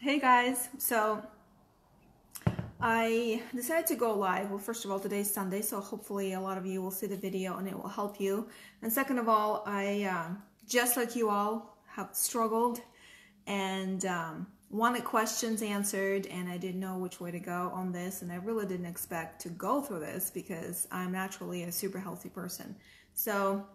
Hey guys, so I decided to go live. Well, first of all, today's Sunday, so hopefully a lot of you will see the video and it will help you. And second of all, I, just like you all, have struggled and wanted questions answered, and I didn't know which way to go on this, and I really didn't expect to go through this because I'm naturally a super healthy person. So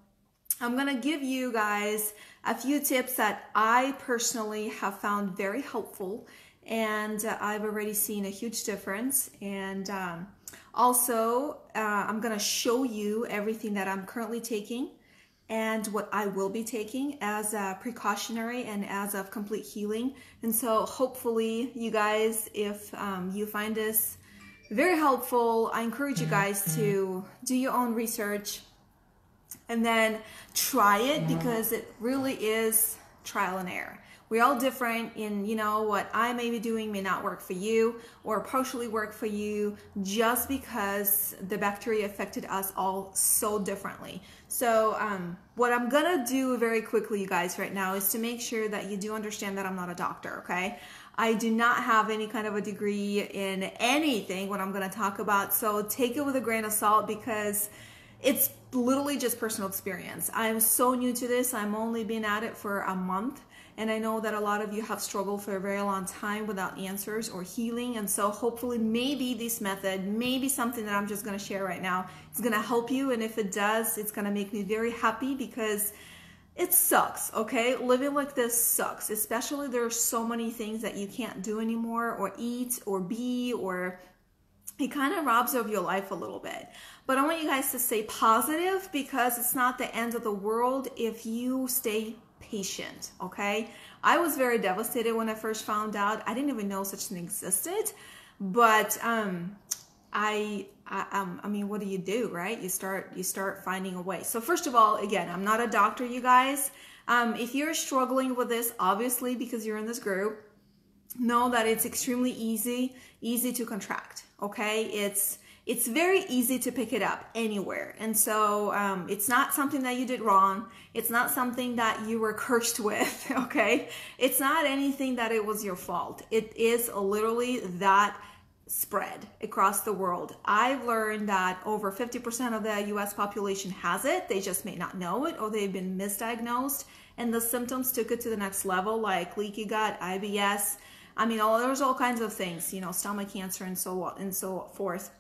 I'm going to give you guys a few tips that I personally have found very helpful, and I've already seen a huge difference. And also, I'm going to show you everything that I'm currently taking and what I will be taking as a precautionary and as of complete healing. And so hopefully you guys, if you find this very helpful, I encourage you guys to do your own research and then try it, because it really is trial and error. We're all different in, what I may be doing may not work for you or partially work for you, just because the bacteria affected us all so differently. So what I'm gonna do very quickly, you guys, right now is to make sure that you do understand that I'm not a doctor, okay? I do not have any kind of a degree in anything what I'm gonna talk about, so take it with a grain of salt, because it's literally just personal experience. I'm so new to this. I'm only been at it for a month, and I know that a lot of you have struggled for a very long time without answers or healing. And so hopefully maybe this method, maybe something that I'm just going to share right now, is going to help you. And if it does, it's going to make me very happy, because it sucks, okay? Living like this sucks, especially there's so many things that you can't do anymore, or eat, or be, or it kind of robs you of your life a little bit. But I want you guys to stay positive, because it's not the end of the world if you stay patient, okay? I was very devastated when I first found out. I didn't even know such thing existed. But I mean, what do you do, right? You start finding a way. So first of all, again, I'm not a doctor, you guys. If you're struggling with this, obviously, because you're in this group, know that it's extremely easy to contract, okay? It's very easy to pick it up anywhere. And so it's not something that you did wrong. It's not something that you were cursed with, okay? It's not anything that it was your fault. It is literally that spread across the world. I've learned that over 50% of the US population has it. They just may not know it, or they've been misdiagnosed, and the symptoms took it to the next level, like leaky gut, IBS. I mean, there's all kinds of things, stomach cancer and so on and so forth.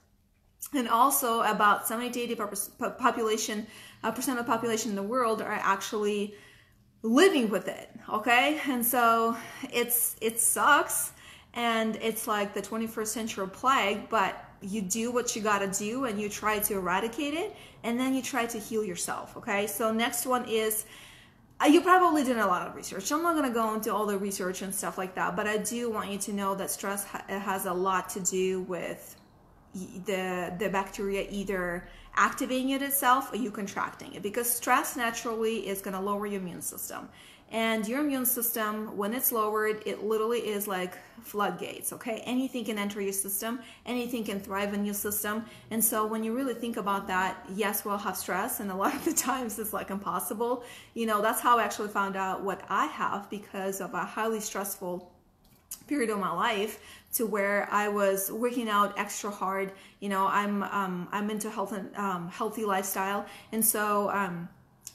And also about 70 to 80% population of the population in the world are actually living with it, okay? And so it sucks, and it's like the 21st century plague, but you do what you gotta do, and you try to eradicate it, and then you try to heal yourself, okay? So next one is, you probably did a lot of research. I'm not going to go into all the research and stuff like that, but I do want you to know that stress has a lot to do with the bacteria either activating it itself or you contracting it, because stress naturally is going to lower your immune system. And your immune system, when it's lowered, it literally is like floodgates, okay? Anything can enter your system, anything can thrive in your system. And so when you really think about that, yes, we'll have stress, and a lot of the times it's like impossible. That's how I actually found out what I have, because of a highly stressful period of my life, to where I was working out extra hard. I'm into health and healthy lifestyle, and so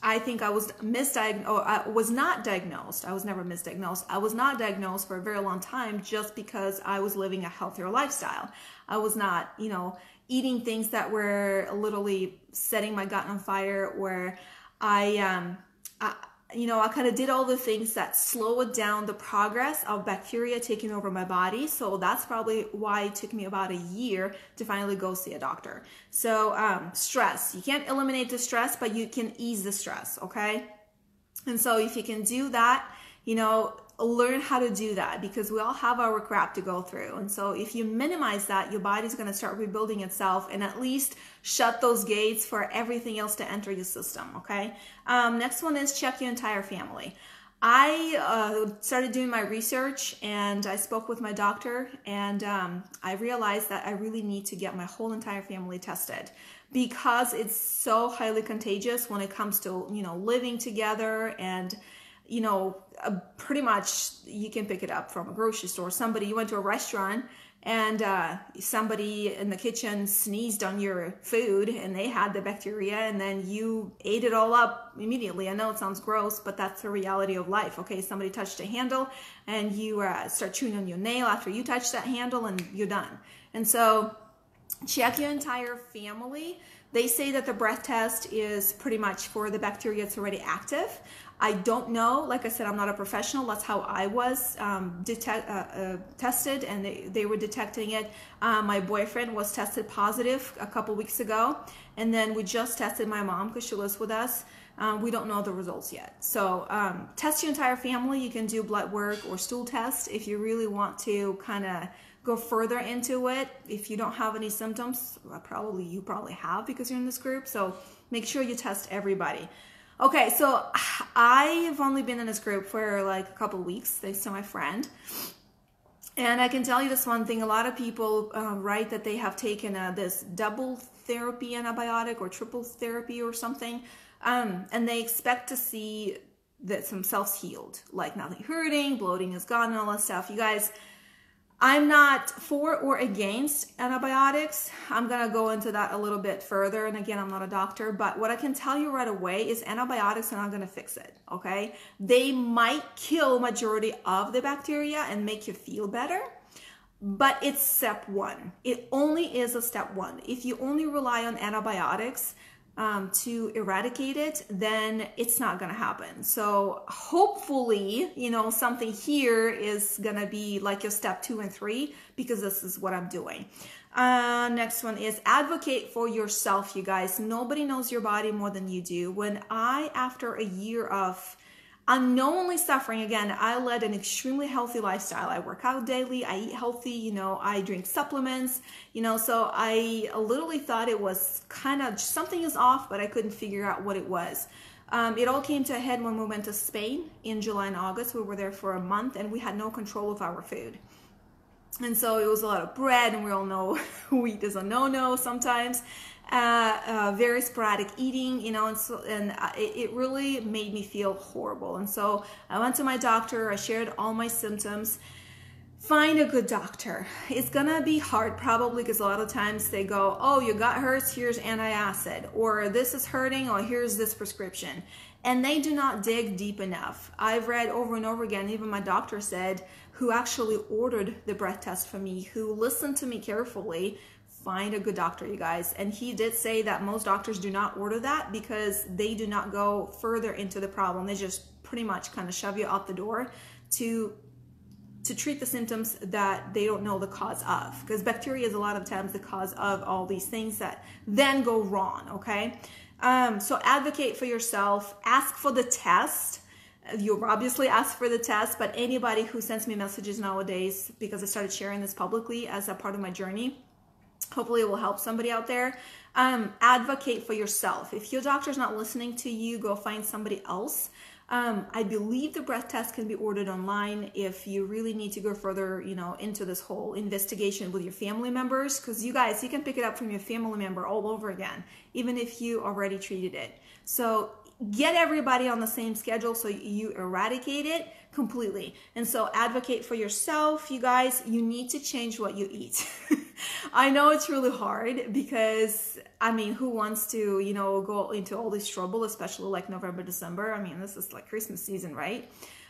I think I was misdiagnosed, or I was not diagnosed. I was never misdiagnosed. I was not diagnosed for a very long time, just because I was living a healthier lifestyle. I was not, eating things that were literally setting my gut on fire, or I kind of did all the things that slowed down the progress of bacteria taking over my body. So that's probably why it took me about a year to finally go see a doctor. So stress, you can't eliminate the stress, but you can ease the stress, okay? And so if you can do that, learn how to do that, because we all have our crap to go through. And so if you minimize that, your body's going to start rebuilding itself, and at least shut those gates for everything else to enter your system, okay? Next one is check your entire family. I started doing my research, and I spoke with my doctor, and I realized that I really need to get my whole entire family tested, because it's so highly contagious when it comes to, living together and you know, pretty much you can pick it up from a grocery store. You went to a restaurant and somebody in the kitchen sneezed on your food and they had the bacteria, and then you ate it all up immediately. I know it sounds gross, but that's the reality of life. Okay, somebody touched a handle and you start chewing on your nail after you touch that handle, and you're done. And so check your entire family. They say that the breath test is pretty much for the bacteria that's already active. I don't know. Like I said, I'm not a professional. That's how I was tested, and they were detecting it. My boyfriend was tested positive a couple weeks ago, and then we just tested my mom because she lives with us. We don't know the results yet. So test your entire family. You can do blood work or stool test if you really want to kind of go further into it. If you don't have any symptoms, you probably have because you're in this group. So make sure you test everybody. Okay, so I've only been in this group for like a couple of weeks, thanks to my friend. And I can tell you this one thing: a lot of people write that they have taken this double therapy antibiotic or triple therapy or something, and they expect to see that themselves healed, like nothing hurting, bloating is gone, and all that stuff. You guys, I'm not for or against antibiotics. I'm going to go into that a little bit further. And again, I'm not a doctor, but what I can tell you right away is antibiotics are not going to fix it, okay? They might kill majority of the bacteria and make you feel better, but it's step one. It only is a step one. If you only rely on antibiotics to eradicate it, then it's not going to happen. So hopefully, you know, something here is going to be like your step 2 and 3, because this is what I'm doing. Next one is advocate for yourself, you guys. Nobody knows your body more than you do. When after a year of unknowingly suffering, again, I led an extremely healthy lifestyle. I work out daily, I eat healthy, you know, I drink supplements, you know, so I literally thought it was kind of something is off, but I couldn't figure out what it was. It all came to a head when we went to Spain in July and August. We were there for a month and we had no control of our food. And so it was a lot of bread, and we all know wheat is a no-no sometimes. Very sporadic eating, you know, and it really made me feel horrible. And so I went to my doctor, I shared all my symptoms. Find a good doctor. It's gonna be hard probably, because a lot of times they go, oh, your gut hurts, here's antacid, or this is hurting, or here's this prescription. And they do not dig deep enough. I've read over and over again, even my doctor said, who actually ordered the breath test for me, who listened to me carefully, find a good doctor, you guys. And he did say that most doctors do not order that because they do not go further into the problem. They just pretty much kind of shove you out the door to treat the symptoms that they don't know the cause of, because bacteria is a lot of times the cause of all these things that then go wrong, okay? So advocate for yourself, ask for the test. You'll obviously ask for the test, but anybody who sends me messages nowadays, because I started sharing this publicly as a part of my journey, hopefully it will help somebody out there. Advocate for yourself. If your doctor's not listening to you, go find somebody else. I believe the breath test can be ordered online if you really need to go further, you know, into this whole investigation with your family members, because you guys, you can pick it up from your family member all over again, even if you already treated it. So get everybody on the same schedule so you eradicate it completely. And so advocate for yourself, you guys. You need to change what you eat. I know it's really hard because, I mean, who wants to, you know, go into all this trouble, especially like November, December? I mean, this is like Christmas season, right?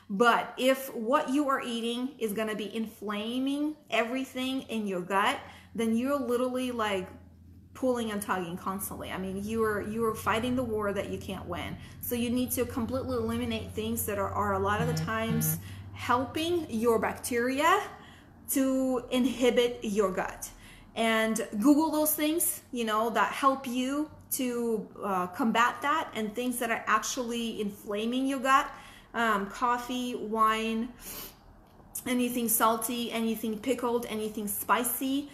But if what you are eating is going to be inflaming everything in your gut, then you're literally like pulling and tugging constantly. I mean, you are fighting the war that you can't win. So you need to completely eliminate things that are a lot of the times helping your bacteria to inhibit your gut. And Google those things, you know, that help you to combat that, and things that are actually inflaming your gut. Coffee, wine, anything salty, anything pickled, anything spicy.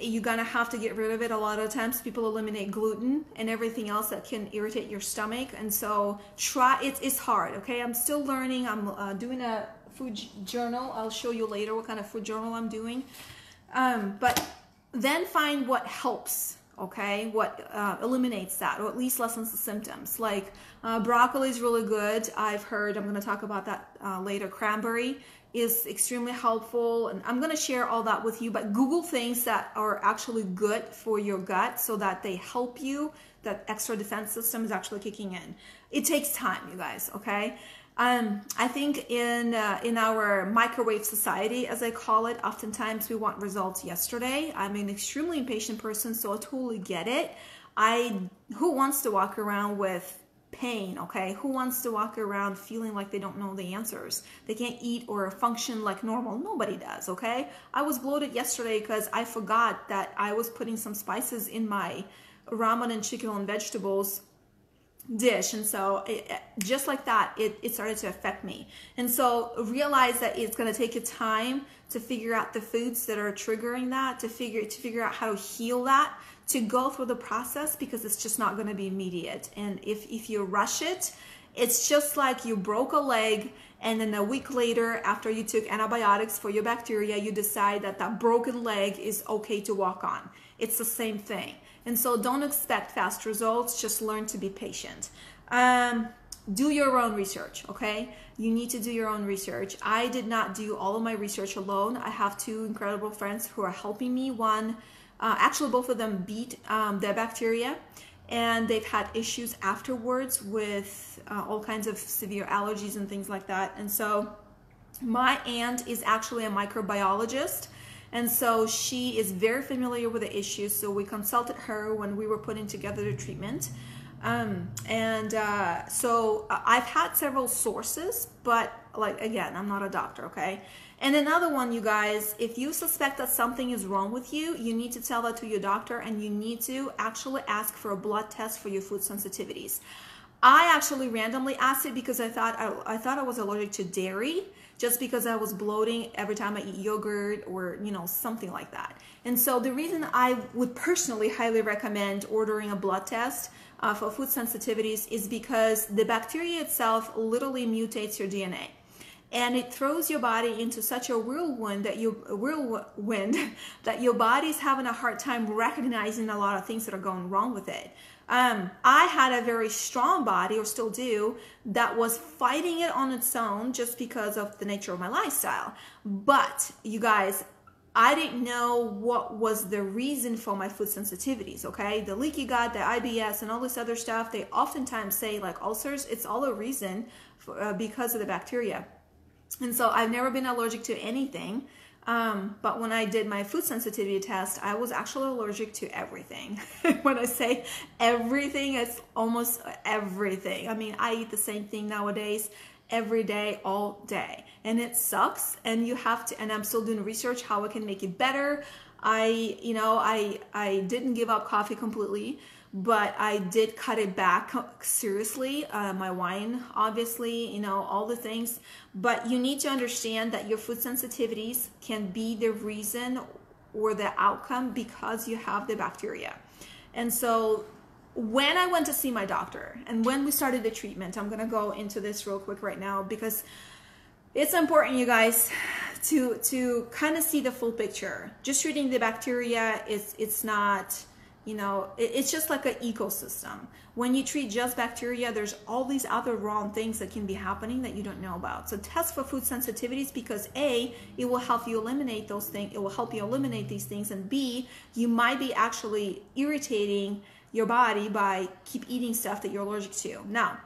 You're gonna have to get rid of it. A lot of times people eliminate gluten and everything else that can irritate your stomach. And so it's hard, okay? I'm still learning. I'm doing a food journal. I'll show you later what kind of food journal I'm doing. But then find what helps, okay? What eliminates that, or at least lessens the symptoms. Like broccoli is really good. I've heard, I'm going to talk about that later. Cranberry is extremely helpful, and I'm going to share all that with you, but Google things that are actually good for your gut so that they help you, that extra defense system is actually kicking in. It takes time, you guys, okay? I think in our microwave society, as I call it, oftentimes we want results yesterday. I'm an extremely impatient person, so I totally get it. Who wants to walk around with pain, okay? Who wants to walk around feeling like they don't know the answers? They can't eat or function like normal. Nobody does, okay? I was bloated yesterday because I forgot that I was putting some spices in my ramen and chicken and vegetables dish, and so just like that, it started to affect me. And so realize that it's going to take you time to figure out the foods that are triggering that, to figure out how to heal that, to go through the process, because it's just not going to be immediate. And if you rush it, it's just like you broke a leg, and then a week later, after you took antibiotics for your bacteria, you decide that that broken leg is okay to walk on. It's the same thing. And so don't expect fast results, just learn to be patient. Do your own research, okay? You need to do your own research. I did not do all of my research alone. I have two incredible friends who are helping me. One, actually both of them beat their bacteria, and they've had issues afterwards with all kinds of severe allergies and things like that. And so my aunt is actually a microbiologist, and so she is very familiar with the issues. So we consulted her when we were putting together the treatment. So I've had several sources, but like, again, I'm not a doctor, okay? And another one, you guys, if you suspect that something is wrong with you, you need to tell that to your doctor, and you need to actually ask for a blood test for your food sensitivities. I actually randomly asked it because I thought I was allergic to dairy, just because I was bloating every time I eat yogurt or, you know, something like that. And so the reason I would personally highly recommend ordering a blood test for food sensitivities is because the bacteria itself literally mutates your DNA. And it throws your body into such a whirlwind that your body's having a hard time recognizing a lot of things that are going wrong with it. I had a very strong body, or still do, that was fighting it on its own just because of the nature of my lifestyle. But you guys, I didn't know what was the reason for my food sensitivities, okay? The leaky gut, the IBS, and all this other stuff, they oftentimes say like ulcers, it's all a reason for, because of the bacteria. And so I've never been allergic to anything. But when I did my food sensitivity test, I was actually allergic to everything. When I say everything, it's almost everything. I mean, I eat the same thing nowadays every day, all day. And it sucks. And you have to, and I'm still doing research how I can make it better. I didn't give up coffee completely, but I did cut it back seriously. My wine, obviously, you know, all the things. But you need to understand that your food sensitivities can be the reason or the outcome because you have the bacteria. And so when I went to see my doctor and when we started the treatment, I'm going to go into this real quick right now because it's important, you guys, to kind of see the full picture. Just treating the bacteria, it's not, you know, it's just like an ecosystem. When you treat just bacteria, there's all these other wrong things that can be happening that you don't know about. So test for food sensitivities because A, it will help you eliminate those things. It will help you eliminate these things. And B, you might be actually irritating your body by keep eating stuff that you're allergic to. Now,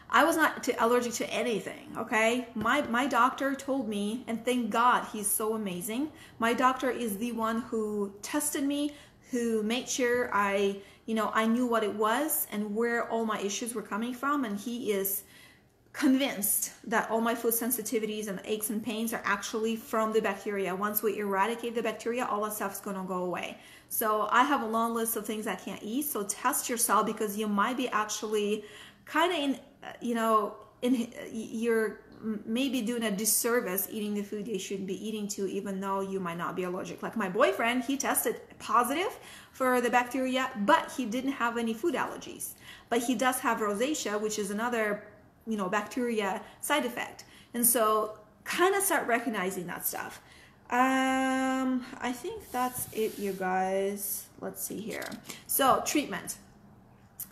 I was not allergic to anything, okay? My doctor told me, and thank God he's so amazing. My doctor is the one who tested me, who made sure I knew what it was and where all my issues were coming from. And he is convinced that all my food sensitivities and aches and pains are actually from the bacteria. Once we eradicate the bacteria, all that stuff's gonna go away. So I have a long list of things I can't eat. So test yourself because you might be actually kind of you're maybe doing a disservice eating the food you shouldn't be eating to, even though you might not be allergic. Like my boyfriend, he tested positive for the bacteria, but he didn't have any food allergies. But he does have rosacea, which is another, bacteria side effect. And so kind of start recognizing that stuff. I think that's it, you guys. let's see here. So treatment.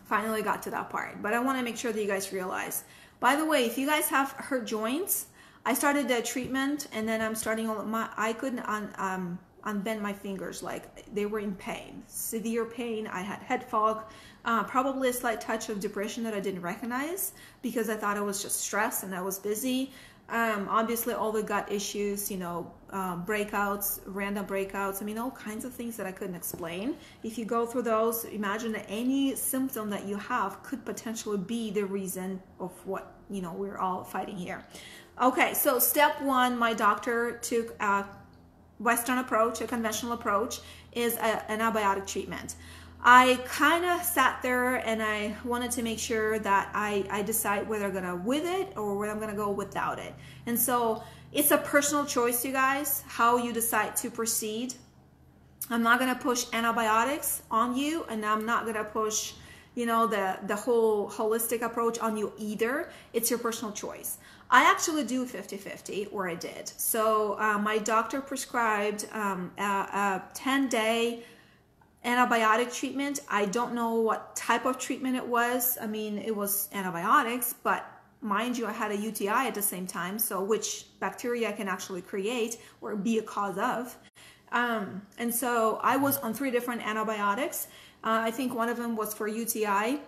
Finally got to that part, but I want to make sure that you guys realize. By the way, if you guys have hurt joints, I started the treatment, and then I'm starting on I couldn't unbend my fingers, like they were in pain, severe pain. I had head fog, probably a slight touch of depression that I didn't recognize because I thought it was just stress and I was busy. Obviously all the gut issues, you know, breakouts, random breakouts, I mean, all kinds of things that I couldn't explain. If you go through those, imagine that any symptom that you have could potentially be the reason of what, you know, we're all fighting here. Okay, so step one, my doctor took a Western approach, a conventional approach, is an antibiotic treatment. I kind of sat there and I wanted to make sure that I decide whether I'm gonna with it or whether I'm gonna go without it. And so it's a personal choice, you guys, how you decide to proceed. I'm not gonna push antibiotics on you, and I'm not gonna push, you know, the whole holistic approach on you either. It's your personal choice. I actually do 50-50, or I did. So my doctor prescribed a 10-day antibiotic treatment. I don't know what type of treatment it was. I mean, it was antibiotics, but mind you, I had a UTI at the same time, so which bacteria can actually create or be a cause of. And so I was on 3 different antibiotics. I think one of them was for UTI,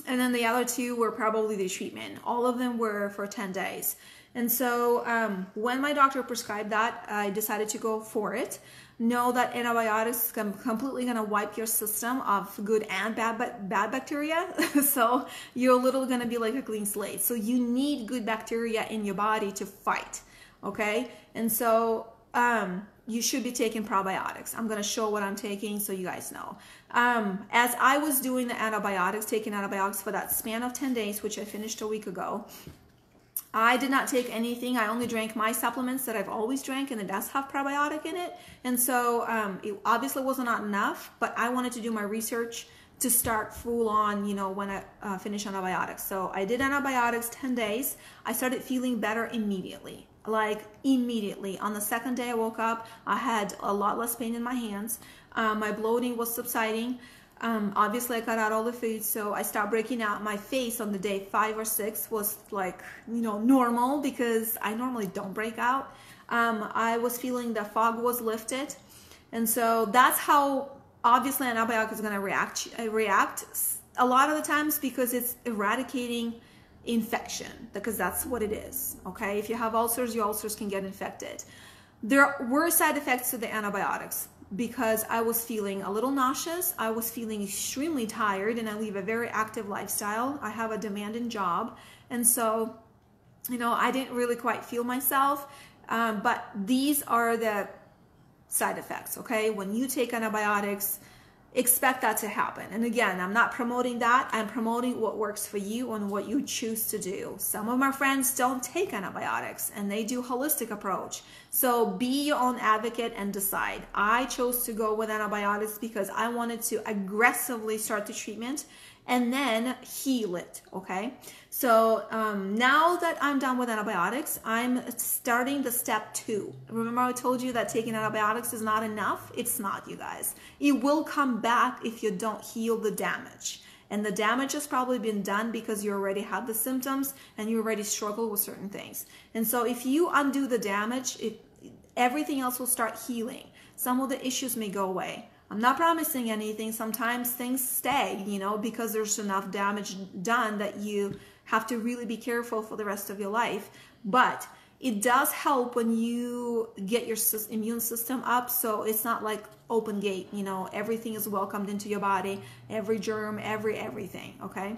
and then the other 2 were probably the treatment. All of them were for 10 days. And so when my doctor prescribed that, I decided to go for it. Know that antibiotics are completely going to wipe your system of good and bad bacteria. So you're literally going to be like a clean slate. So you need good bacteria in your body to fight. Okay. And so you should be taking probiotics. I'm going to show what I'm taking so you guys know. As I was doing the antibiotics, taking antibiotics for that span of 10 days, which I finished a week ago, I did not take anything. I only drank my supplements that I've always drank, and it does have probiotic in it. And so it obviously was not enough, but I wanted to do my research to start full on, you know, when I finish antibiotics. So I did antibiotics 10 days. I started feeling better immediately. Like immediately. On the second day I woke up, I had a lot less pain in my hands. My bloating was subsiding. Obviously I cut out all the food, so I stopped breaking out. My face on the day 5 or 6 was like, you know, normal, because I normally don't break out. I was feeling the fog was lifted. And so that's how obviously an antibiotic is going to react a lot of the times, because it's eradicating infection, because that's what it is. Okay, if you have ulcers, your ulcers can get infected. There were side effects to the antibiotics, because I was feeling a little nauseous. I was feeling extremely tired, and I live a very active lifestyle. I have a demanding job, and so, you know, I didn't really quite feel myself. But these are the side effects. Okay, when you take antibiotics, expect that to happen. And again, I'm not promoting that. I'm promoting what works for you and what you choose to do. Some of my friends don't take antibiotics and they do holistic approach. So be your own advocate and decide. I chose to go with antibiotics because I wanted to aggressively start the treatment and then heal it. Okay. So now that I'm done with antibiotics, I'm starting the step 2. Remember I told you that taking antibiotics is not enough? It's not, you guys. It will come back if you don't heal the damage. And the damage has probably been done because you already had the symptoms and you already struggle with certain things. And so if you undo the damage, everything else will start healing. Some of the issues may go away. I'm not promising anything. Sometimes things stay, you know, because there's enough damage done that you have to really be careful for the rest of your life. But it does help when you get your immune system up, so it's not like open gate, you know, everything is welcomed into your body, every germ, everything, okay?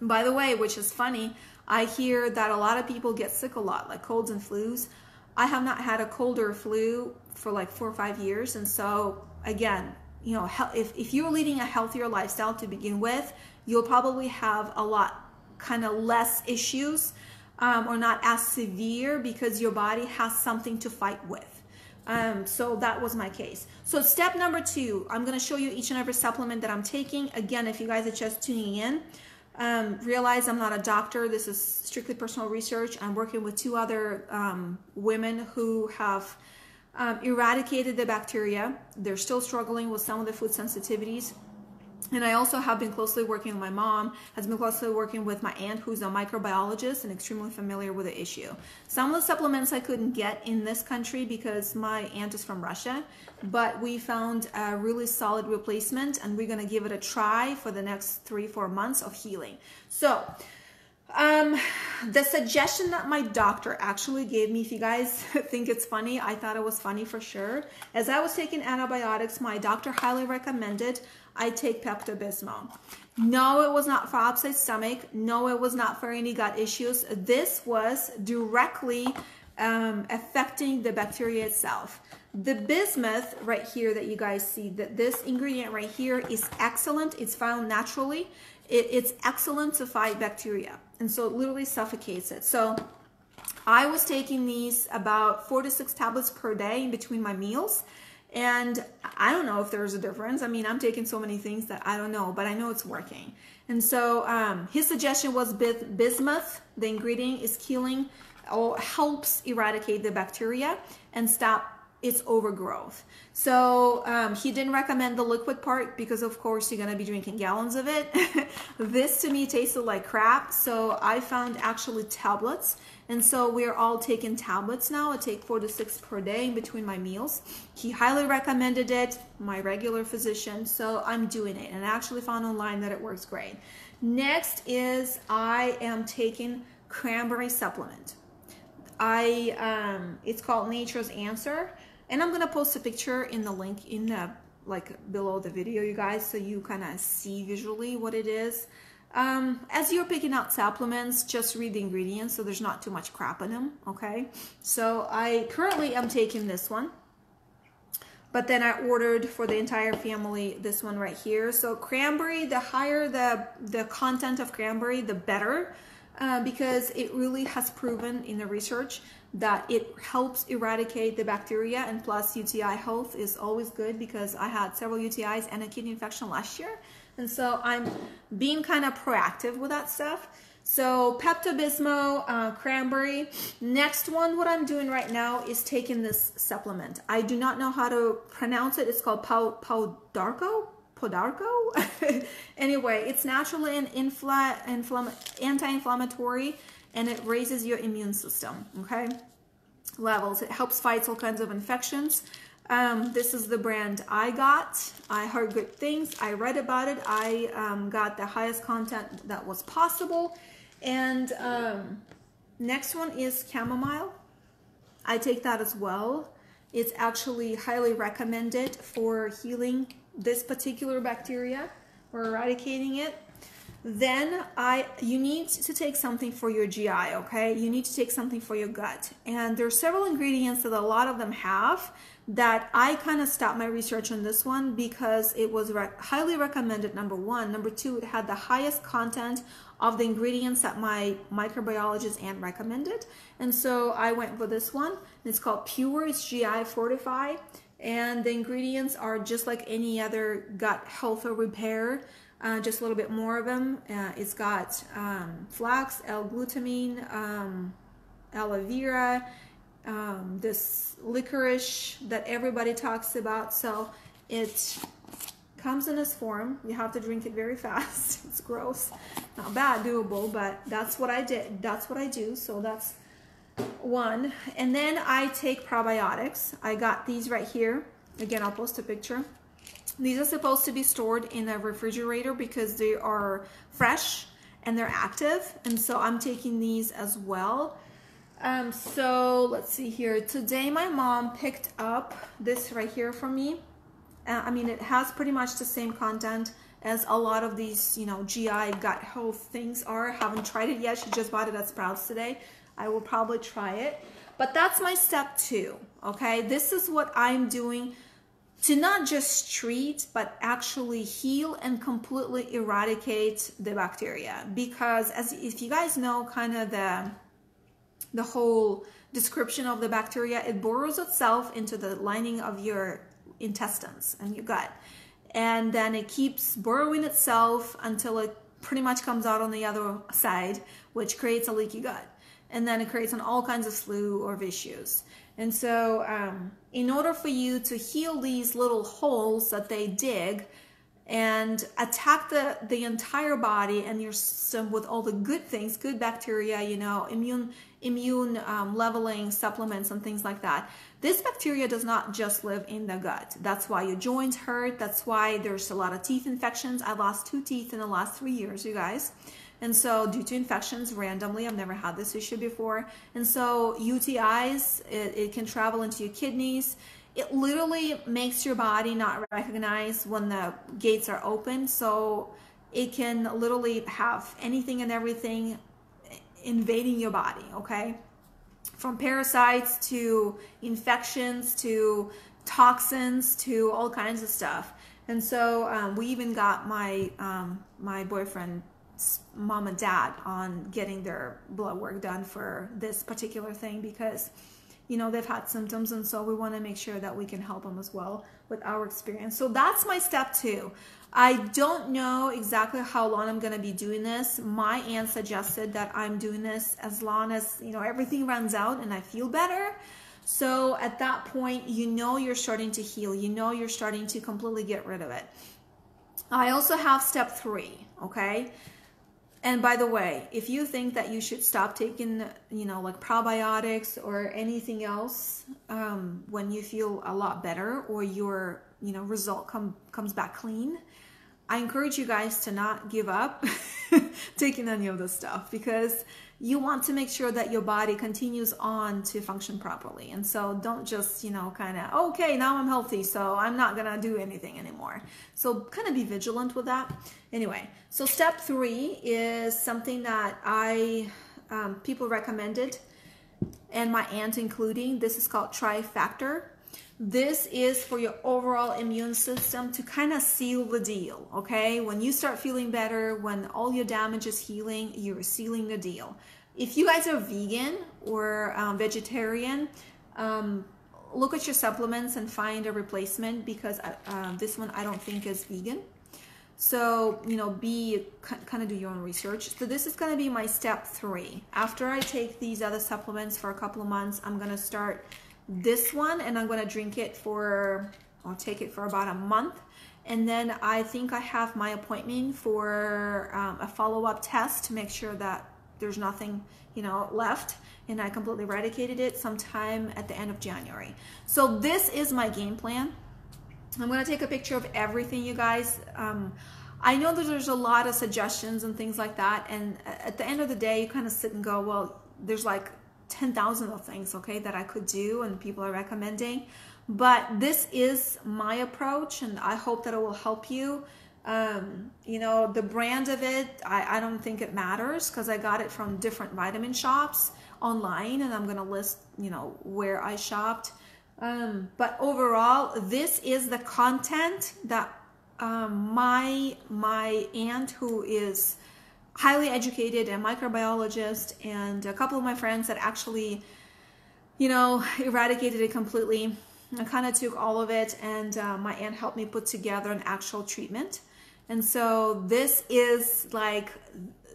By the way, which is funny, I hear that a lot of people get sick a lot, like colds and flus. I have not had a cold or flu for like 4 or 5 years, and so again, you know, if you're leading a healthier lifestyle to begin with, you'll probably have a lot kind of less issues or not as severe because your body has something to fight with. So that was my case. So step number 2, I'm going to show you each and every supplement that I'm taking. Again, if you guys are just tuning in, realize I'm not a doctor. This is strictly personal research. I'm working with 2 other women who have eradicated the bacteria. They're still struggling with some of the food sensitivities. And I also have been closely working with my mom, has been closely working with my aunt, who's a microbiologist and extremely familiar with the issue. Some of the supplements I couldn't get in this country because my aunt is from Russia, but we found a really solid replacement, and we're going to give it a try for the next 3-4 months of healing. So the suggestion that my doctor actually gave me, if you guys think it's funny, I thought it was funny for sure. As I was taking antibiotics, my doctor highly recommended I take Pepto-Bismol. No, it was not for upset stomach. No, it was not for any gut issues. This was directly affecting the bacteria itself. The bismuth right here that you guys see, that this ingredient right here is excellent. It's found naturally. It's excellent to fight bacteria. And so it literally suffocates it. So I was taking these about 4 to 6 tablets per day in between my meals. And I don't know if there's a difference. I mean, I'm taking so many things that I don't know, but I know it's working. And so his suggestion was bismuth. The ingredient is killing or helps eradicate the bacteria and stop its overgrowth. So he didn't recommend the liquid part because of course you're gonna be drinking gallons of it. This to me tasted like crap. So I found actually tablets. And so we're all taking tablets now. I take 4 to 6 per day in between my meals. He highly recommended it, my regular physician. So I'm doing it, and I actually found online that it works great. Next is I am taking Cranberry Supplement. It's called Nature's Answer. And I'm gonna post a picture in the link in the, like below the video, you guys, so you kind of see visually what it is. As you're picking out supplements, just read the ingredients so there's not too much crap in them, okay? So I currently am taking this one, but then I ordered for the entire family this one right here. So cranberry, the higher the content of cranberry, the better, because it really has proven in the research that it helps eradicate the bacteria, and plus UTI health is always good because I had several UTIs and a kidney infection last year. And so I'm being kind of proactive with that stuff. So Pepto-Bismol, cranberry. Next one, what I'm doing right now is taking this supplement. I do not know how to pronounce it. It's called Podarco. Anyway, it's naturally an anti-inflammatory, and it raises your immune system, okay, levels. It helps fight all kinds of infections. This is the brand I got. I heard good things. I read about it. I got the highest content that was possible. And next one is Chamomile. I take that as well. It's actually highly recommended for healing this particular bacteria or eradicating it. Then you need to take something for your GI, okay? You need to take something for your gut. And there's several ingredients that a lot of them have that I kind of stopped my research on this one because it was highly recommended, number one. Number two, it had the highest content of the ingredients that my microbiologist aunt recommended. And so I went for this one. It's called Pure, it's GI fortified. And the ingredients are just like any other gut health or repair. Just a little bit more of them. It's got flax, L-glutamine, aloe vera, this licorice that everybody talks about. So it comes in this form. You have to drink it very fast. It's gross. Not bad, doable, but that's what I did. That's what I do. So that's one. And then I take probiotics. I got these right here. Again, I'll post a picture. These are supposed to be stored in a refrigerator because they are fresh and they're active. And so I'm taking these as well. So let's see here. Today my mom picked up this right here for me. I mean, it has pretty much the same content as a lot of these, you know, GI gut health things are. Haven't tried it yet. She just bought it at Sprouts today. I will probably try it. But that's my step 2, okay? This is what I'm doing to not just treat, but actually heal and completely eradicate the bacteria. Because if you guys know kind of the whole description of the bacteria, it burrows itself into the lining of your intestines and your gut. And then it keeps burrowing itself until it pretty much comes out on the other side, which creates a leaky gut. And then it creates all kinds of flu or issues. And so in order for you to heal these little holes that they dig and attack the entire body and your system with all the good things, good bacteria, you know, immune leveling supplements and things like that. This bacteria does not just live in the gut. That's why your joints hurt. That's why there's a lot of teeth infections. I lost 2 teeth in the last 3 years, you guys. And so due to infections randomly, I've never had this issue before. And so UTIs, it can travel into your kidneys. It literally makes your body not recognize when the gates are open. So it can literally have anything and everything invading your body, okay? From parasites to infections to toxins to all kinds of stuff. And so we even got my my boyfriend's mom and dad on getting their blood work done for this particular thing because, you know, they've had symptoms, and so we want to make sure that we can help them as well with our experience. So that's my step 2. I don't know exactly how long I'm going to be doing this. My aunt suggested that I'm doing this as long as, you know, everything runs out and I feel better. So at that point, you know, you're starting to heal. You know, you're starting to completely get rid of it. I also have step 3, okay? And by the way, if you think that you should stop taking, you know, like probiotics or anything else when you feel a lot better or your, you know, result comes back clean, I encourage you guys to not give up taking any of this stuff because you want to make sure that your body continues on to function properly. And so don't just, you know, kind of, okay, now I'm healthy, so I'm not going to do anything anymore. So kind of be vigilant with that. Anyway, so step 3 is something that people recommended, and my aunt including. This is called Trifactor. This is for your overall immune system to kind of seal the deal, okay? When you start feeling better, when all your damage is healing, you're sealing the deal. If you guys are vegan or vegetarian, look at your supplements and find a replacement because this one I don't think is vegan. So, you know, kind of do your own research. So this is going to be my step 3. After I take these other supplements for a couple of months, I'm going to start this one and I'm going to drink it I'll take it for about a month. And then I think I have my appointment for a follow-up test to make sure that there's nothing, you know, left. And I completely eradicated it sometime at the end of January. So this is my game plan. I'm going to take a picture of everything, you guys. I know that there's a lot of suggestions and things like that. And at the end of the day, you kind of sit and go, well, there's like 10,000 of things, okay, that I could do and people are recommending. But this is my approach and I hope that it will help you. You know, the brand of it, I don't think it matters because I got it from different vitamin shops online and I'm going to list, you know, where I shopped. But overall, this is the content that my aunt, who is highly educated and microbiologist, and a couple of my friends that actually, you know, eradicated it completely. I kind of took all of it, and my aunt helped me put together an actual treatment. And so this is like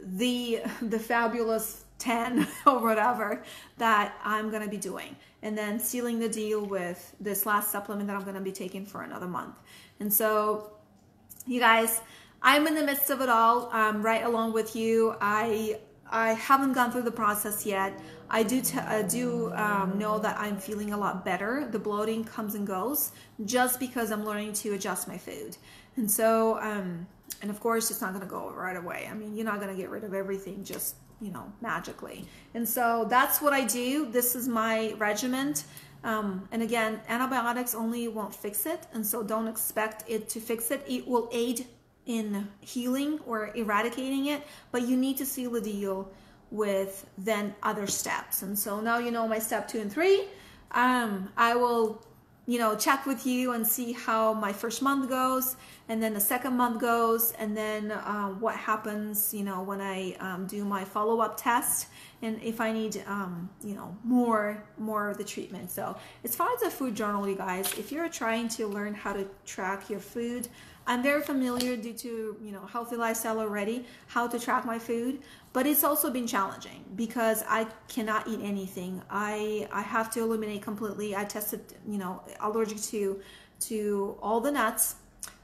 the fabulous 10 or whatever that I'm going to be doing. And then sealing the deal with this last supplement that I'm going to be taking for another month. And so, you guys, I'm in the midst of it all, right along with you. I haven't gone through the process yet. I do know that I'm feeling a lot better. The bloating comes and goes just because I'm learning to adjust my food. And so, and of course, it's not going to go right away. I mean, you're not going to get rid of everything just, you know, magically. And so that's what I do. This is my regimen. And again, antibiotics only won't fix it. And so don't expect it to fix it. It will aid in healing or eradicating it, but you need to seal the deal with then other steps. And so now you know my step 2 and 3. I will, you know, check with you and see how my first month goes. and then the second month goes, and then what happens, you know, when I do my follow-up test, and if I need, you know, more of the treatment. So as far as the food journal, you guys, if you're trying to learn how to track your food, I'm very familiar due to, you know, healthy lifestyle already, how to track my food, but it's also been challenging because I cannot eat anything. I have to eliminate completely. I tested, you know, allergic to all the nuts,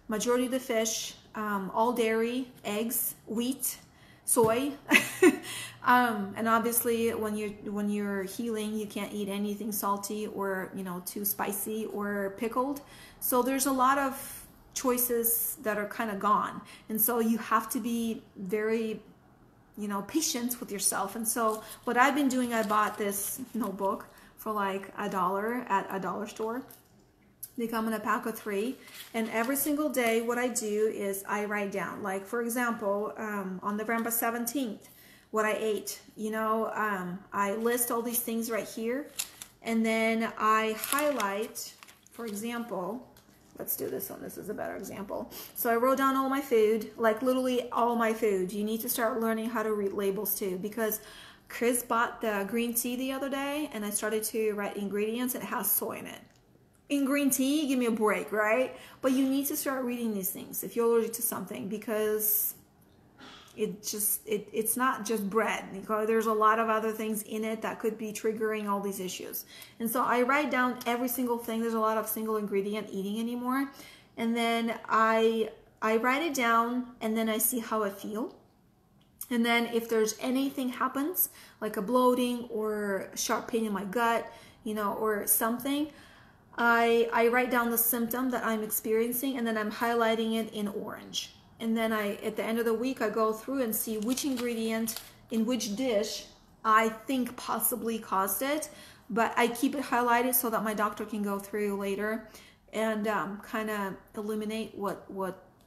majority of the fish, all dairy, eggs, wheat, soy, and obviously when you're healing, you can't eat anything salty or, you know, too spicy or pickled. So there's a lot of choices that are kind of gone, and so you have to be very, you know, patient with yourself. And so what I've been doing, I bought this notebook for like $1 at a dollar store. They come in a pack of 3, and every single day what I do is I write down, like for example, on November 17th, what I ate. You know, I list all these things right here, and then I highlight, for example, let's do this one. This is a better example. So I wrote down all my food, like literally all my food. You need to start learning how to read labels too, because Chris bought the green tea the other day, and I started to write ingredients, and it has soy in it. In green tea, give me a break, right? But you need to start reading these things if you're allergic to something, because it's not just bread. Because there's a lot of other things in it that could be triggering all these issues. And so I write down every single thing. There's a lot of single ingredient eating anymore. And then I write it down, and then I see how I feel. And then if there's anything happens, like a bloating or sharp pain in my gut, you know, or something, I write down the symptom that I'm experiencing, and then I'm highlighting it in orange. And then at the end of the week, I go through and see which ingredient in which dish I think possibly caused it, but I keep it highlighted so that my doctor can go through later and kind of eliminate what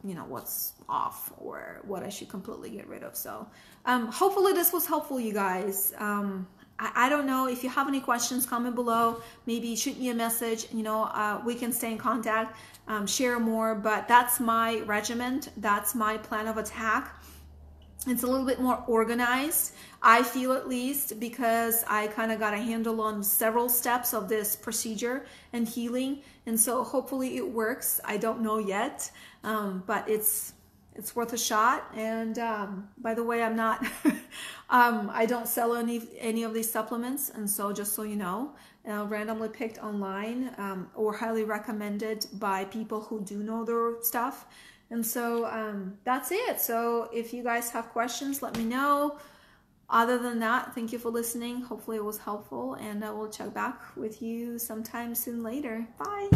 you know, what's off or what I should completely get rid of. So hopefully this was helpful, you guys. I don't know if you have any questions, comment below, maybe shoot me a message, you know, we can stay in contact, share more, but that's my regiment. That's my plan of attack. It's a little bit more organized, I feel, at least, because I kind of got a handle on several steps of this procedure and healing. And so hopefully it works. I don't know yet, but it's worth a shot. And by the way, I'm not, I don't sell any of these supplements. And so just so you know, randomly picked online or highly recommended by people who do know their stuff. And so that's it. So if you guys have questions, let me know. Other than that, thank you for listening. Hopefully it was helpful, and I will check back with you sometime soon later. Bye.